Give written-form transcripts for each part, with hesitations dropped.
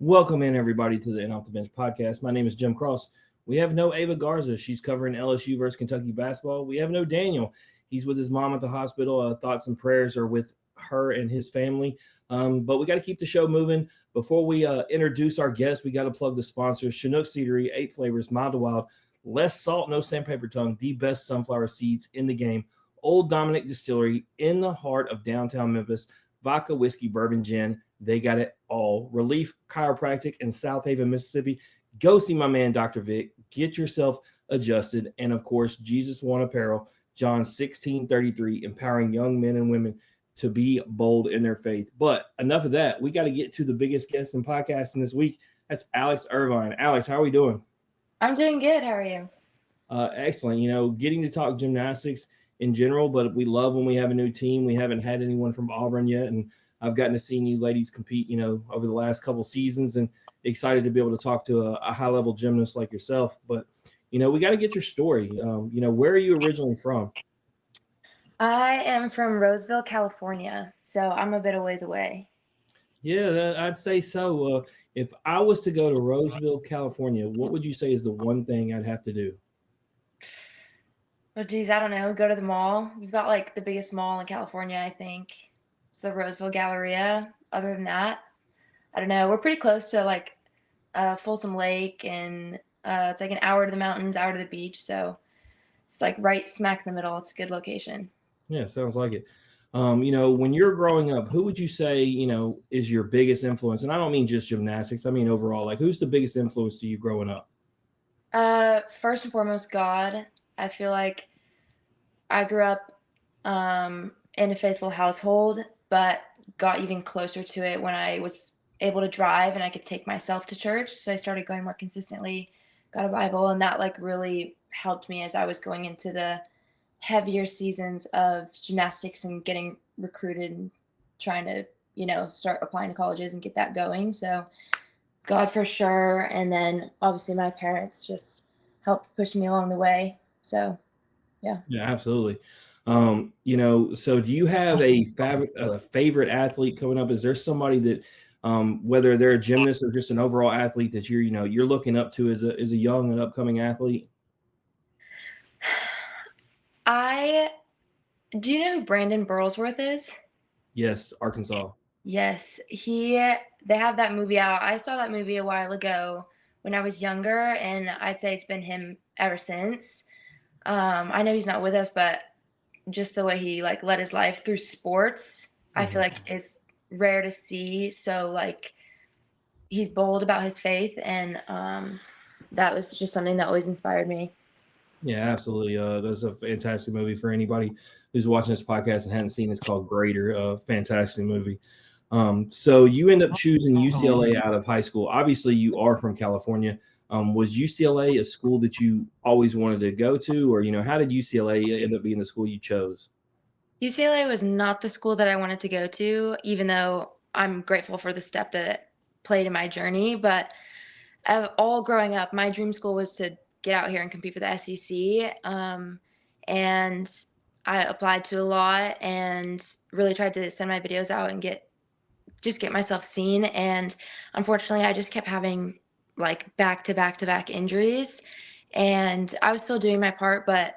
Welcome in, everybody, to the In Off the Bench podcast. My name is Jim Cross. We have no Ava Garza. She's covering LSU versus Kentucky basketball. We have no Daniel. He's with his mom at the hospital. Thoughts and prayers are with her and his family. But we got to keep the show moving. Before we introduce our guests, we got to plug the sponsors. Chinook Seedery, 8 flavors, mild to wild, less salt, no sandpaper tongue, the best sunflower seeds in the game. Old Dominic Distillery in the heart of downtown Memphis. Vodka, whiskey, bourbon, gin. They got it all. Relief Chiropractic in South Haven, Mississippi. Go see my man, Dr. Vic. Get yourself adjusted. And, of course, Jesus One Apparel, John 16:33, empowering young men and women to be bold in their faith. But enough of that. We got to get to the biggest guest in podcasting this week. That's Alex Irvine. Alex, how are we doing? I'm doing good. How are you? Excellent. You know, getting to talk gymnastics in general, but we love when we have a new team. We haven't had anyone from Auburn yet, and I've gotten to see you ladies compete, over the last couple seasons, and excited to be able to talk to a high-level gymnast like yourself. But, we got to get your story. Where are you originally from? I am from Roseville, California, so I'm a bit a ways away. Yeah, I'd say so. If I was to go to Roseville, California, what would you say is the one thing I'd have to do? Oh, geez, I don't know. Go to the mall. We've got like the biggest mall in California, I think. It's the Roseville Galleria. Other than that, I don't know. We're pretty close to like Folsom Lake, and it's like an hour to the mountains, hour to the beach. So it's like right smack in the middle. It's a good location. Yeah, sounds like it. When you're growing up, who would you say, is your biggest influence? And I don't mean just gymnastics. I mean overall. Like, who's the biggest influence to you growing up? First and foremost, God. I feel like I grew up in a faithful household, but got even closer to it when I was able to drive and I could take myself to church. So I started going more consistently, got a Bible, and that like really helped me as I was going into the heavier seasons of gymnastics and getting recruited and trying to, start applying to colleges and get that going. So God for sure. And then obviously my parents just helped push me along the way. So, yeah. Yeah, absolutely. So do you have a favorite athlete coming up? Is there somebody that, whether they're a gymnast or just an overall athlete that you're looking up to as a young and upcoming athlete? Do you know who Brandon Burlsworth is? Yes, Arkansas. Yes, they have that movie out. I saw that movie a while ago when I was younger, and I'd say it's been him ever since. I know he's not with us, but just the way he like led his life through sports, I feel like is rare to see. So like he's bold about his faith, and that was just something that always inspired me. Yeah, absolutely. That's a fantastic movie for anybody who's watching this podcast and hadn't seen it. It's called Greater. Fantastic movie. So you end up choosing UCLA out of high school. Obviously, you are from California. Was UCLA a school that you always wanted to go to, or how did UCLA end up being the school you chose? UCLA was not the school that I wanted to go to, even though I'm grateful for the step that it played in my journey. But all growing up, my dream school was to get out here and compete for the SEC. And I applied to a lot and really tried to send my videos out and get myself seen. And unfortunately, I just kept having like back-to-back injuries. And I was still doing my part, but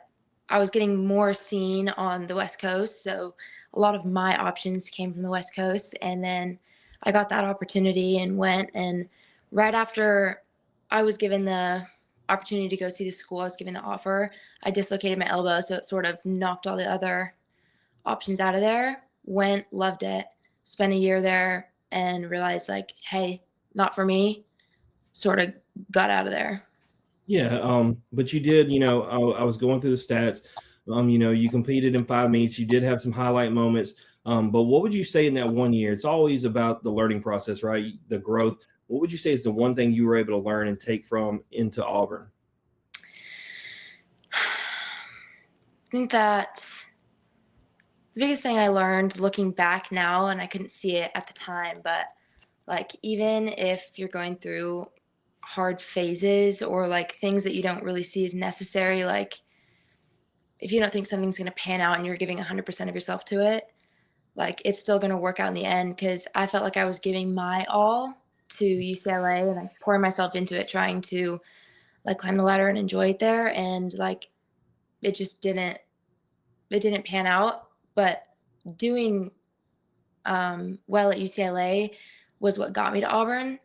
I was getting more seen on the West Coast. So a lot of my options came from the West Coast. And then I got that opportunity and went. And right after I was given the opportunity to go see the school, I was given the offer, I dislocated my elbow. So it sort of knocked all the other options out of there. Went, loved it, spent a year there and realized like, hey, not for me, sort of got out of there. Yeah, but you did, I was going through the stats. You competed in 5 meets. You did have some highlight moments. But what would you say in that 1 year? It's always about the learning process, right? The growth. What would you say is the one thing you were able to learn and take from into Auburn? I think that the biggest thing I learned looking back now, and I couldn't see it at the time, but like even if you're going through hard phases or like things that you don't really see as necessary, like if you don't think something's going to pan out and you're giving 100% of yourself to it, like it's still going to work out in the end, because I felt like I was giving my all. to UCLA and like pouring myself into it, trying to like climb the ladder and enjoy it there. And like, it just didn't pan out, but doing well at UCLA was what got me to Auburn.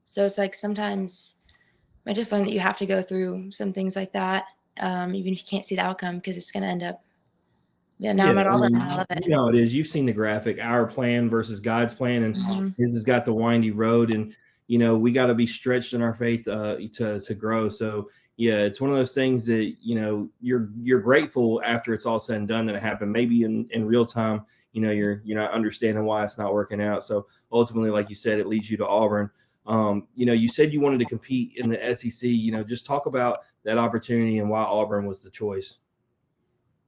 So it's like sometimes I just learned that you have to go through some things like that, even if you can't see the outcome, because it's going to end up. Yeah, now I'm at Auburn and I love it. You know, it is. You've seen the graphic, our plan versus God's plan, and his has got the windy road. And, you know, we got to be stretched in our faith to grow. So, yeah, it's one of those things that, you know, you're grateful after it's all said and done that it happened. Maybe in real time, you know, you're not understanding why it's not working out. So ultimately, like you said, it leads you to Auburn. You know, you said you wanted to compete in the SEC. You know, just talk about that opportunity and why Auburn was the choice.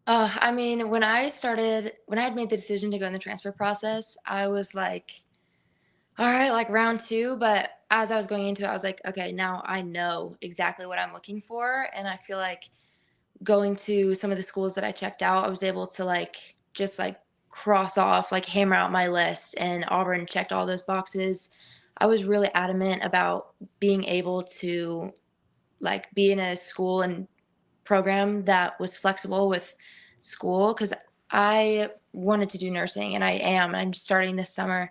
I mean, when I had made the decision to go in the transfer process, I was like, all right, like round 2. But as I was going into it, I was like, okay, now I know exactly what I'm looking for. And I feel like going to some of the schools that I checked out, I was able to like just like cross off, like hammer out my list, and Auburn checked all those boxes. I was really adamant about being able to like be in a school and program that was flexible with school, because I wanted to do nursing, and I'm starting this summer.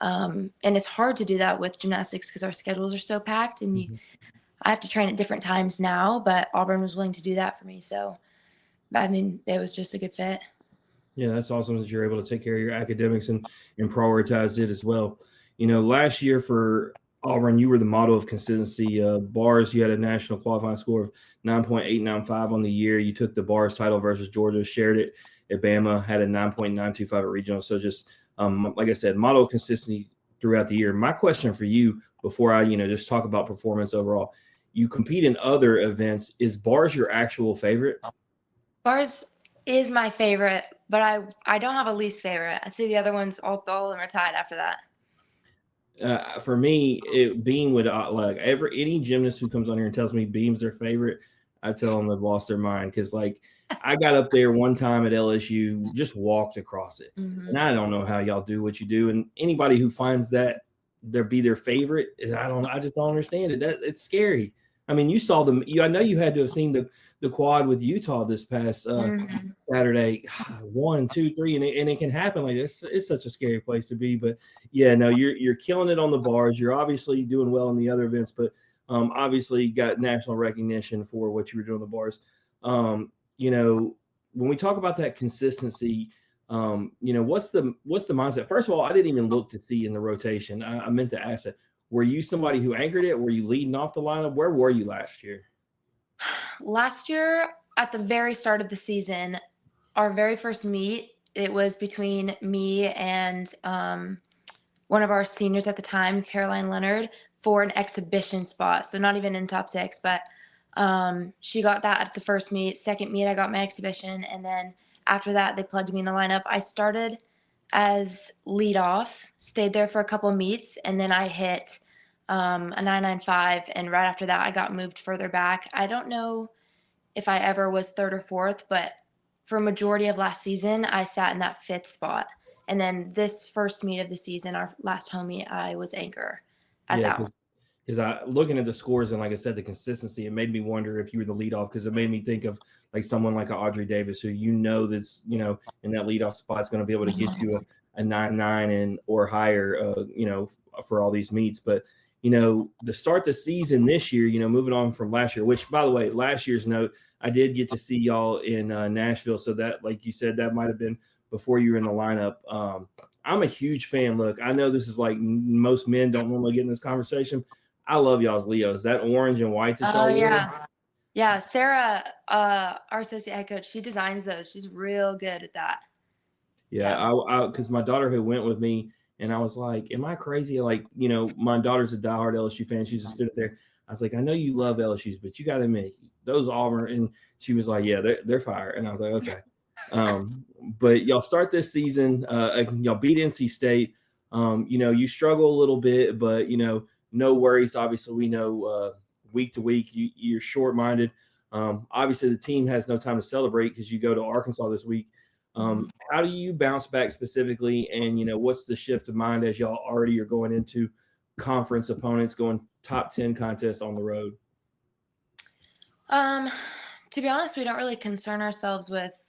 And it's hard to do that with gymnastics because our schedules are so packed, and I have to train at different times now, but Auburn was willing to do that for me. So, I mean, it was just a good fit. Yeah, that's awesome that you're able to take care of your academics and prioritize it as well. You know, last year for Auburn, you were the model of consistency. Bars, you had a national qualifying score of 9.895 on the year. You took the bars title versus Georgia, shared it at Bama, had a 9.925 at regional. So just like I said, model of consistency throughout the year. My question for you before I, just talk about performance overall, you compete in other events. Is bars your actual favorite? Bars is my favorite, but I don't have a least favorite. I'd say the other ones, all of them are tied after that. For me, being with like any gymnast who comes on here and tells me beam's their favorite, I tell them they've lost their mind, because like I got up there one time at LSU, just walked across it, and I don't know how y'all do what you do. And anybody who finds that their favorite, I just don't understand it. That it's scary. I mean, you saw them. I know you had to have seen the quad with Utah this past Saturday. 1, 2, 3, and it can happen like this. It's such a scary place to be. But yeah, no, you're killing it on the bars. You're obviously doing well in the other events, but obviously you got national recognition for what you were doing on the bars. When we talk about that consistency, what's the mindset? First of all, I didn't even look to see in the rotation. I meant to ask it. Were you somebody who anchored it? Were you leading off the lineup? Where were you last year? Last year, at the very start of the season, our very first meet, it was between me and one of our seniors at the time, Caroline Leonard, for an exhibition spot. So not even in top 6, but she got that at the first meet. Second meet, I got my exhibition. And then after that, they plugged me in the lineup. I started as lead off, stayed there for a couple meets, and then I hit a 995. And right after that, I got moved further back. I don't know if I ever was third or fourth, but for a majority of last season, I sat in that 5th spot. And then this first meet of the season, our last home meet, I was anchor at that one. Because I looking at the scores and like I said, the consistency, it made me wonder if you were the leadoff, because it made me think of like someone like a Audrey Davis, who that's in that leadoff spot is going to be able to get you a 9.9 and or higher, for all these meets. But the start the season this year, moving on from last year, which by the way, last year's note, I did get to see y'all in Nashville. So that, like you said, that might've been before you were in the lineup. I'm a huge fan. Look, I know this is like most men don't normally get in this conversation. I love y'all's Leos. That orange and white that y'all wear. Yeah. Sarah, our associate head coach, she designs those. She's real good at that. Yeah. Because my daughter who went with me, and I was like, am I crazy? Like, my daughter's a diehard LSU fan. She's a student there. I was like, I know you love LSU's, but you got to admit, those Auburn. And she was like, yeah, they're fire. And I was like, okay. But y'all start this season, y'all beat NC State. You struggle a little bit, but, no worries. Obviously, we know week to week you're short-minded. Obviously, the team has no time to celebrate because you go to Arkansas this week. How do you bounce back specifically? And, what's the shift of mind as y'all already are going into conference opponents going top 10 contest on the road? Um, to be honest, we don't really concern ourselves with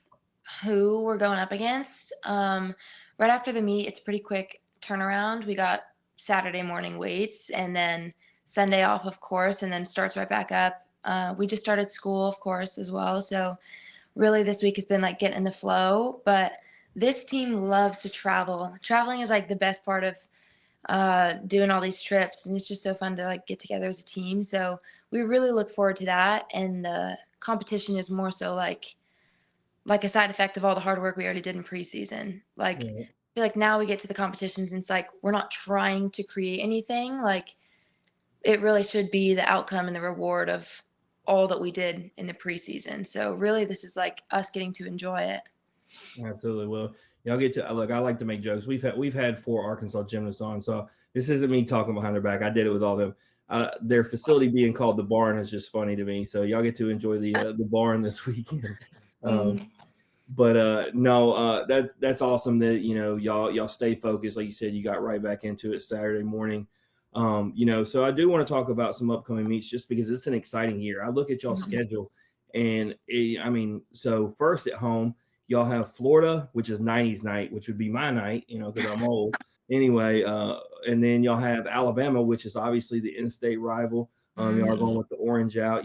who we're going up against. Right after the meet, it's pretty quick turnaround. We got Saturday morning weights and then Sunday off, of course, and then starts right back up. We just started school, of course, as well. So really this week has been like getting in the flow, but this team loves to travel. Traveling is like the best part of doing all these trips, and it's just so fun to like get together as a team. So we really look forward to that, and the competition is more so like a side effect of all the hard work we already did in preseason. Like Right. I feel like now we get to the competitions and it's like we're not trying to create anything. Like it really should be the outcome and the reward of all that we did in the preseason. So really this is like us getting to enjoy it. Absolutely. Well, y'all get to look. I like to make jokes. We've had 4 Arkansas gymnasts on, so this isn't me talking behind their back. I did it with all them. Their facility being called the Barn is just funny to me. So y'all get to enjoy the Barn this weekend. Um, Mm, but no, that's awesome that y'all stay focused. Like you said, you got right back into it Saturday morning. So I do want to talk about some upcoming meets just because it's an exciting year. I look at y'all's mhm, schedule, and so first at home, y'all have Florida, which is 90s night, which would be my night, because I'm old. Anyway, and then y'all have Alabama, which is obviously the in-state rival. Y'all are going mhm. with the orange out.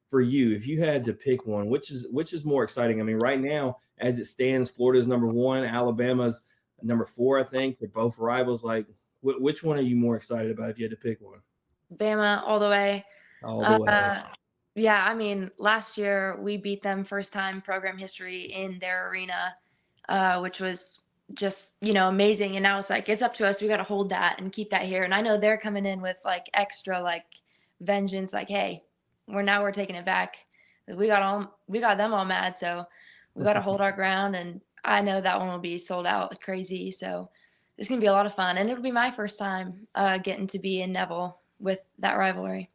For you, if you had to pick one, which is more exciting? I mean, right now, as it stands, Florida's number 1, Alabama's number 4. I think they're both rivals. Like, which one are you more excited about if you had to pick one? Bama all the way. All the way. Uh, yeah, I mean, last year we beat them first time program history in their arena, which was just, amazing. And now it's like, it's up to us. We got to hold that and keep that here. And I know they're coming in with like extra like vengeance, like, hey, we're taking it back. We got them all mad. So we got to hold our ground. And I know that one will be sold out like crazy. So it's going to be a lot of fun. And it'll be my first time getting to be in Neville with that rivalry.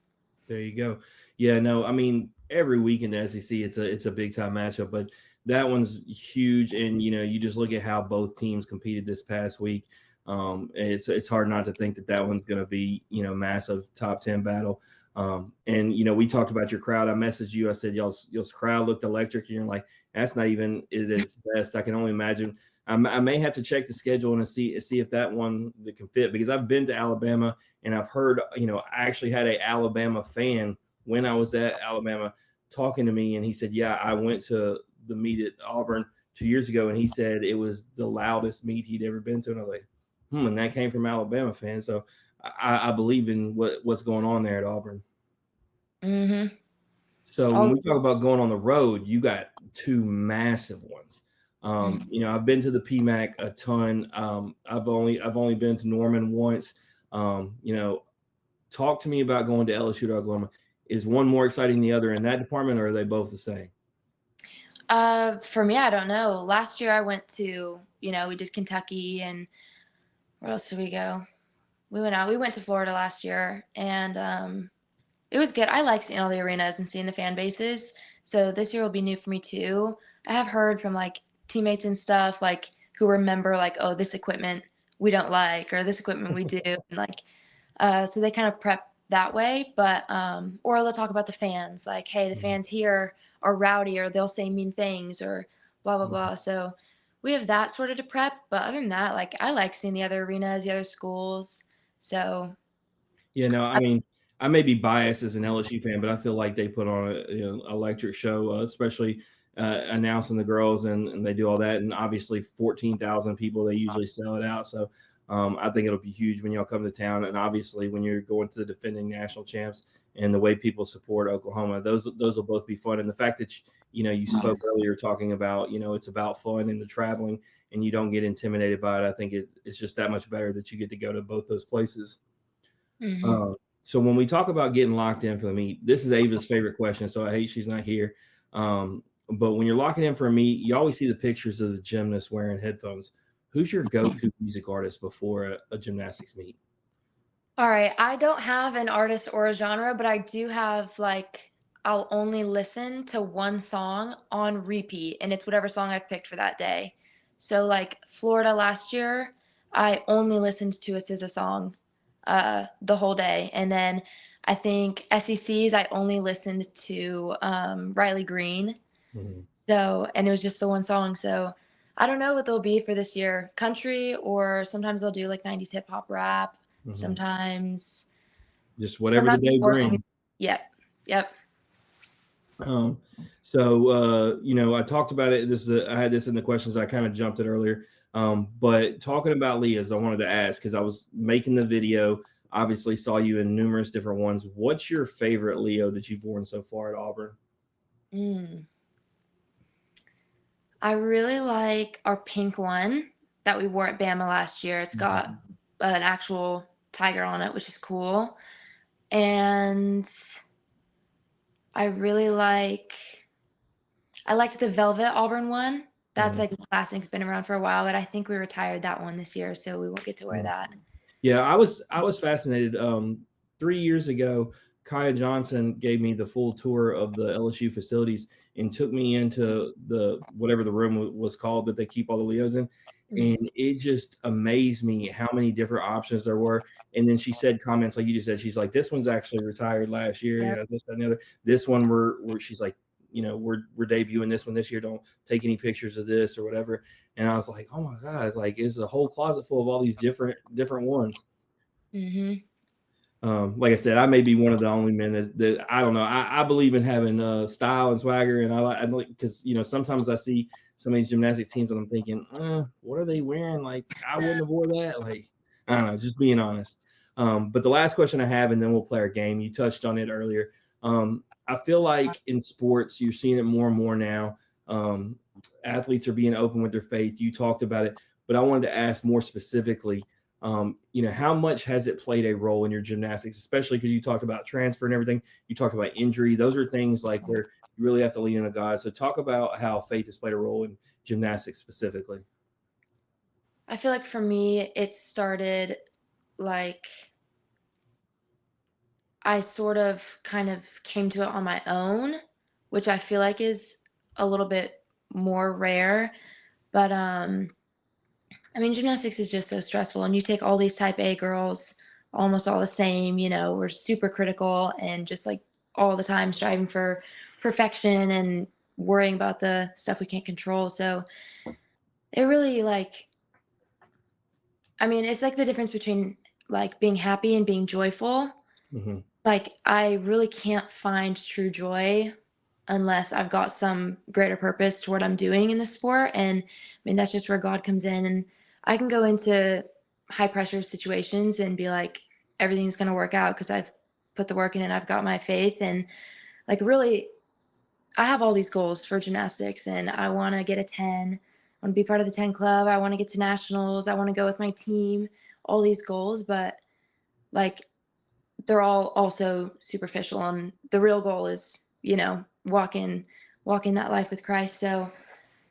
There you go. Yeah, no, I mean, every week in the SEC, it's a big time matchup, but that one's huge. And you just look at how both teams competed this past week. It's hard not to think that one's going to be massive top 10 battle. And we talked about your crowd. I messaged you. I said y'all's crowd looked electric. And you're like, that's not even at its best. I can only imagine. I may have to check the schedule and see if that one that can fit, because I've been to Alabama and I've heard, I actually had a Alabama fan when I was at Alabama talking to me, and he said, yeah, I went to the meet at Auburn 2 years ago, and he said it was the loudest meet he'd ever been to. And I was like, and that came from Alabama fans. So I believe in what's going on there at Auburn. Mm-hmm. So when Oh, we talk about going on the road, you got 2 massive ones. I've been to the PMAC a ton. I've only been to Norman once. Talk to me about going to LSU to Oklahoma. Is one more exciting than the other in that department, or are they both the same? for me, I don't know. Last year I went to, we did Kentucky and where else did we go? We went out. We went to Florida last year and it was good. I like seeing all the arenas and seeing the fan bases. So this year will be new for me too. I have heard from like teammates and stuff like who remember like, oh, this equipment we don't like or this equipment we do and like so they kind of prep that way, but or they'll talk about the fans, like, hey, the Mhm. fans here are rowdy, or they'll say mean things, or blah blah blah. So we have that sort of to prep, but other than that, like I like seeing the other arenas, the other schools. So I mean, I may be biased as an LSU fan, but I feel like they put on a electric show, especially announcing the girls, and they do all that, and obviously 14,000 people. They usually sell it out, so I think it'll be huge when y'all come to town, and obviously when you're going to the defending national champs and the way people support Oklahoma, those will both be fun. And the fact that you spoke earlier talking about it's about fun and the traveling, and you don't get intimidated by it. I think it's just that much better that you get to go to both those places. mhm. Uh, so when we talk about getting locked in for the meet, this is Ava's favorite question. So I hate she's not here. But when you're locking in for a meet, you always see the pictures of the gymnasts wearing headphones. Who's your go-to music artist before a gymnastics meet? All right, I don't have an artist or a genre, but I do have like I'll only listen to one song on repeat, and it's whatever song I've picked for that day. So like Florida last year, I only listened to a SZA song. the whole day. And then I think SECs, I only listened to Riley Green. Mm-hmm. So, and it was just the one song. So I don't know what they'll be for this year. Country, or sometimes they'll do like 90s hip hop rap. Mm-hmm. Sometimes just whatever the day brings. Yep. So I talked about it. I had this in the questions. I kind of jumped it earlier. But talking about Leah's, I wanted to ask, because I was making the video, obviously saw you in numerous different ones. What's your favorite Leo that you've worn so far at Auburn? I really like our pink one that we wore at Bama last year. It's got an actual tiger on it, which is cool. And I liked the velvet Auburn one. That's like a classic. It's been around for a while, but I think we retired that one this year, so we won't get to wear that. Yeah, I was fascinated. 3 years ago, Kaya Johnson gave me the full tour of the LSU facilities and took me into whatever the room was called that they keep all the Leos in. And it just amazed me how many different options there were. And then she said comments like you just said. She's like, "This one's actually retired last year. Yep. This, that, and the other. This one she's like, we're debuting this one this year. Don't take any pictures of this or whatever." And I was like, "Oh my God!" Like, it's a whole closet full of all these different ones. Like I said, I may be one of the only men that I don't know. I believe in having style and swagger, and I like because sometimes I see some of these gymnastics teams and I'm thinking, what are they wearing? Like, I wouldn't have wore that. Like, I don't know, just being honest. But the last question I have, and then we'll play our game. You touched on it earlier. I feel like in sports, you're seeing it more and more now. Athletes are being open with their faith. You talked about it, but I wanted to ask more specifically, how much has it played a role in your gymnastics, especially because you talked about transfer and everything. You talked about injury. Those are things like where you really have to lean on a guy. So talk about how faith has played a role in gymnastics specifically. I feel like for me, it started like I sort of kind of came to it on my own, which I feel like is a little bit more rare. But gymnastics is just so stressful, and you take all these type A girls, almost all the same, we're super critical and just like all the time striving for perfection and worrying about the stuff we can't control. So it really it's like the difference between like being happy and being joyful. Like, I really can't find true joy unless I've got some greater purpose to what I'm doing in the sport. And that's just where God comes in. And I can go into high pressure situations and be like, everything's going to work out because I've put the work in and I've got my faith. And like, really, I have all these goals for gymnastics, and I want to get a 10. I want to be part of the 10 club. I want to get to nationals. I want to go with my team, all these goals. But like, they're all also superficial, and the real goal is, walking that life with Christ. So,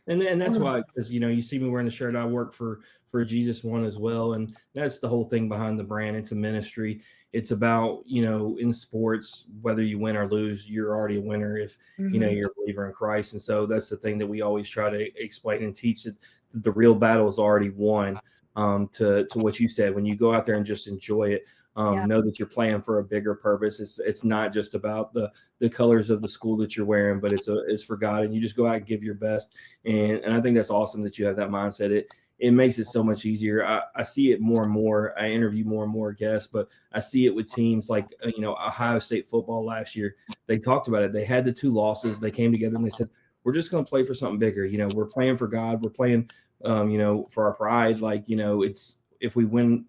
and that's why, because you see me wearing the shirt. I work for Jesus One as well, and that's the whole thing behind the brand. It's a ministry. It's about in sports, whether you win or lose, you're already a winner if you're a believer in Christ. And so that's the thing that we always try to explain and teach, that the real battle is already won. To what you said, when you go out there and just enjoy it. Know that you're playing for a bigger purpose. It's not just about the colors of the school that you're wearing, but it's for God, and you just go out and give your best. And I think that's awesome that you have that mindset. It makes it so much easier. I see it more and more. I interview more and more guests, but I see it with teams like Ohio State football last year. They talked about it. They had the 2 losses. They came together and they said, we're just going to play for something bigger. We're playing for God. We're playing for our pride. Like, it's, if we win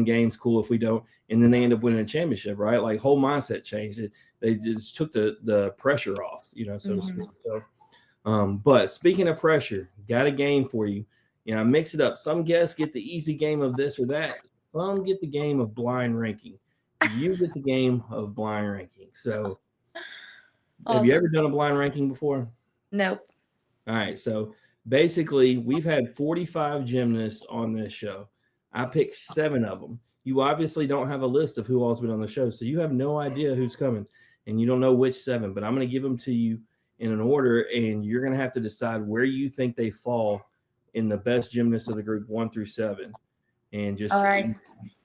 games, cool. If we don't, and then they end up winning a championship, right? Like, whole mindset changed. They just took the pressure off, so to speak. So, but speaking of pressure, got a game for you. Mix it up. Some guests get the easy game of this or that. Some get the game of blind ranking. You get the game of blind ranking. So, awesome. Have you ever done a blind ranking before? Nope. All right. So basically, we've had 45 gymnasts on this show. I picked 7 of them. You obviously don't have a list of who all's been on the show, so you have no idea who's coming, and you don't know which 7. But I'm going to give them to you in an order, and you're going to have to decide where you think they fall in the best gymnasts of the group 1 through 7. And just, all right,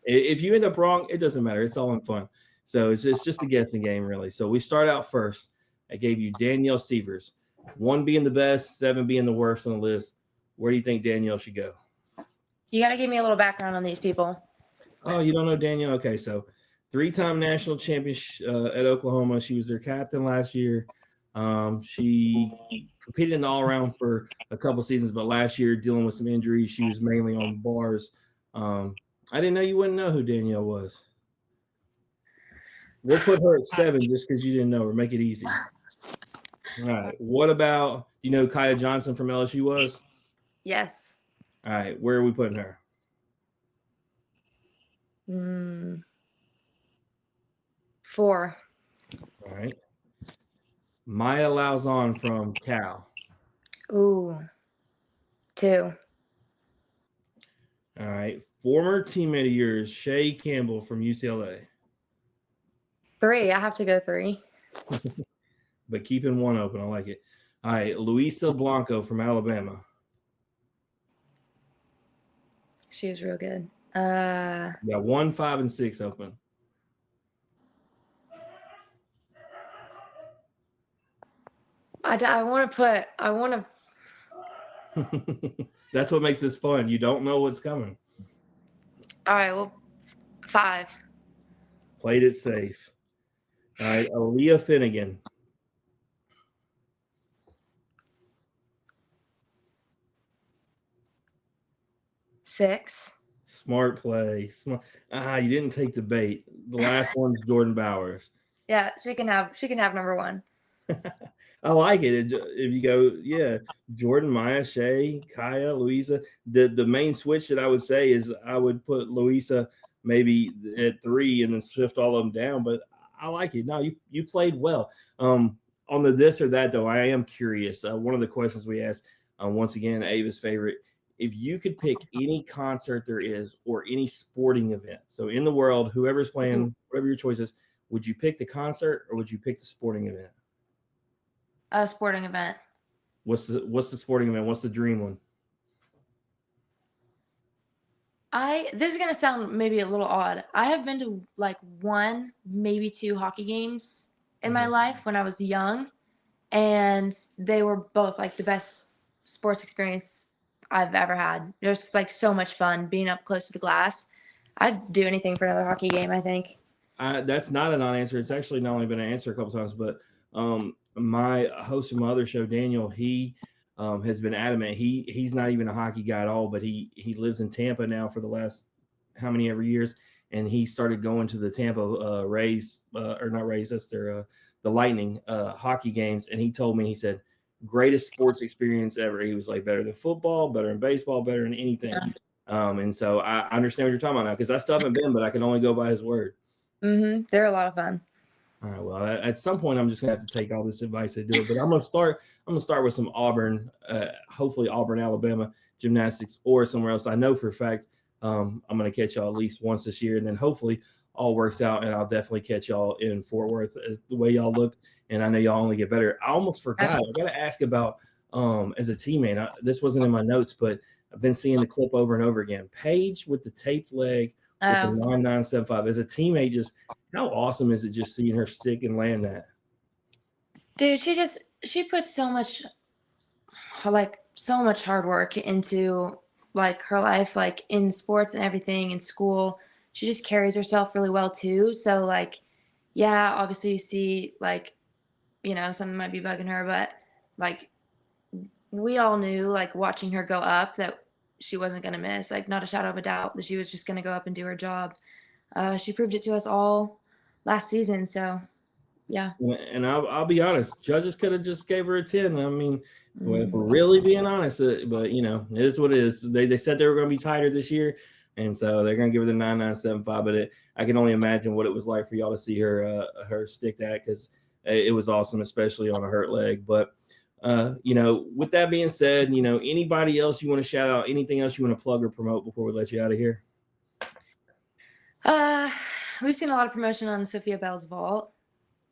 If you end up wrong, it doesn't matter. It's all in fun. So it's just a guessing game, really. So we start out first. I gave you Danielle Sievers, 1 being the best, 7 being the worst on the list. Where do you think Danielle should go? You got to give me a little background on these people. Oh, you don't know Danielle? Okay, so 3-time national champion at Oklahoma. She was their captain last year. She competed in the all-around for a couple seasons, but last year, dealing with some injuries, she was mainly on bars. I didn't know you wouldn't know who Danielle was. We'll put her at 7 just because you didn't know her. Make it easy. All right. What about, you know, Kaya Johnson from LSU was? Yes. All right. Where are we putting her? 4. All right. Maya Lauzon from Cal. Ooh. 2. All right. Former teammate of yours, Shay Campbell from UCLA. 3. I have to go 3. But keeping 1 open. I like it. All right. Luisa Blanco from Alabama. She was real good. Yeah, 1, 5, and 6 open. I want to. That's what makes this fun. You don't know what's coming. All right. Well, 5. Played it safe. All right. Aaliyah Finnegan. 6. Smart play. You didn't take the bait. The last one's Jordan Bowers. Yeah, she can have number 1. I like it. If you go, yeah, Jordan, Maya, Shay, Kaya, Louisa. The main switch that I would say is I would put Louisa maybe at 3 and then shift all of them down. But I like it. No, you played well. On the this or that, though, I am curious. One of the questions we asked, once again, Ava's favorite. If you could pick any concert there is or any sporting event, so in the world, whoever's playing, whatever your choice is, would you pick the concert or would you pick the sporting event? A sporting event. What's the sporting event? What's the dream one? This is gonna sound maybe a little odd. I have been to like 1, maybe 2 hockey games in my life when I was young, and they were both like the best sports experience I've ever had. There's like so much fun being up close to the glass. I'd do anything for another hockey game, I think. That's not a non-answer. It's actually not only been an answer a couple times, but my host of my other show, Daniel, he has been adamant. He's not even a hockey guy at all, but he lives in Tampa now for the last how many ever years, and he started going to the Tampa Rays or not Rays, that's their the Lightning hockey games, and he told me, he said, greatest sports experience ever. He was like, better than football, better than baseball, better than anything. And so I understand what you're talking about now, because I still haven't been, but I can only go by his word. They're a lot of fun. All right. Well, at some point, I'm just gonna have to take all this advice and do it. But I'm gonna start with some Auburn, hopefully Auburn, Alabama gymnastics, or somewhere else. I know for a fact I'm gonna catch y'all at least once this year, and then hopefully all works out, and I'll definitely catch y'all in Fort Worth as the way y'all look. And I know y'all only get better. I almost forgot. I got to ask about as a teammate. This wasn't in my notes, but I've been seeing the clip over and over again. Paige with the taped leg with the 9975. As a teammate, just how awesome is it just seeing her stick and land that? Dude, she puts so much hard work into like her life, like in sports and everything, in school. She just carries herself really well too. So like, yeah, obviously you see like, you know, something might be bugging her, but like we all knew, like watching her go up, that she wasn't going to miss, like not a shadow of a doubt that she was just going to go up and do her job. She proved it to us all last season. So yeah. And I'll be honest, judges could have just gave her a 10. I mean, if we're really being honest, but you know, it is what it is. They said they were going to be tighter this year, and so they're going to give her the 9975. But I can only imagine what it was like for y'all to see her stick that, because it was awesome, especially on a hurt leg. But you know, with that being said, you know, anybody else you want to shout out, anything else you want to plug or promote before we let you out of here? We've seen a lot of promotion on Sophia Bell's vault,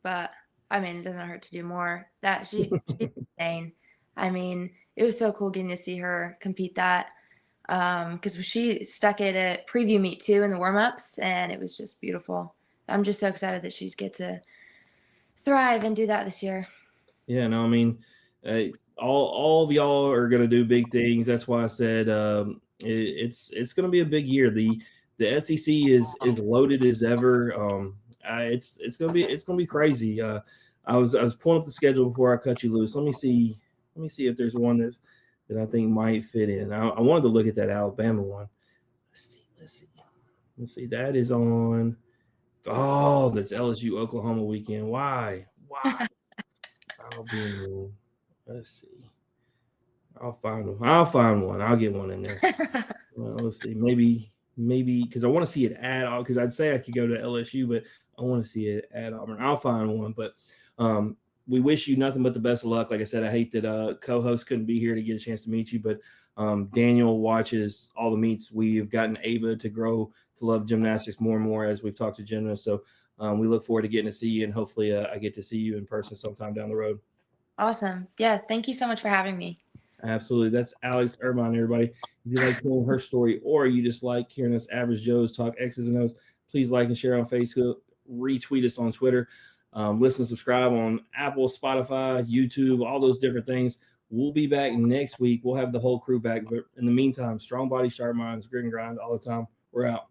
but I mean, it doesn't hurt to do more. She's insane. I mean, it was so cool getting to see her compete that. because she stuck it at preview meet too in the warm-ups, and it was just beautiful. I'm just so excited that she's get to thrive and do that this year. Yeah, no, I mean, all of y'all are going to do big things. That's why I said it's going to be a big year. The SEC is loaded as ever. It's going to be crazy. I was pulling up the schedule before I cut you loose. Let me see if there's one that I think might fit in. I wanted to look at that Alabama one. Let's see. That is on. Oh, that's LSU Oklahoma weekend. Why? I'll be in. Let's see. I'll find one. I'll get one in there. Let's see. Maybe because I want to see it at all. Because I'd say I could go to LSU, but I want to see it at Auburn. I'll find one. But we wish you nothing but the best of luck. Like I said, I hate that co-host couldn't be here to get a chance to meet you, but Daniel watches all the meets. We've gotten Ava to grow to love gymnastics more and more as we've talked to gymnasts. So we look forward to getting to see you, and hopefully I get to see you in person sometime down the road. Awesome. Yeah, thank you so much for having me. Absolutely. That's Alex Irvine, everybody. If you like hearing her story or you just like hearing us average Joes talk X's and O's, please like and share on Facebook, retweet us on Twitter, listen, subscribe on Apple, Spotify, YouTube, all those different things. We'll be back next week. We'll have the whole crew back. But in the meantime, strong body, sharp minds, grit and grind all the time. We're out.